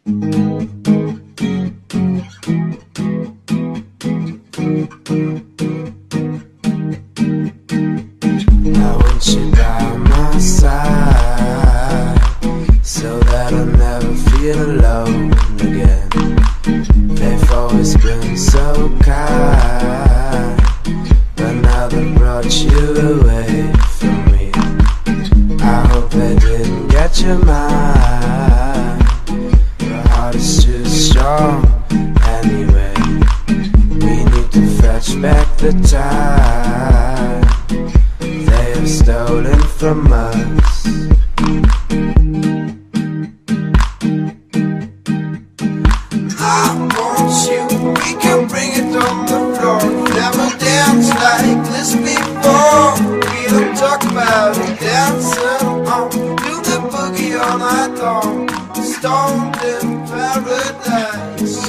I want you by my side, so that I'll never feel alone again. They've always been so kind, but now they brought you away from me. I hope they didn't get your mind. Your heart is too strong anyway. We need to fetch back the time they have stolen from us. I want you, we can bring it on the floor. Never danced like this before. We don't talk about it, dancing on. Do the boogie all night long. Stoned in paradise.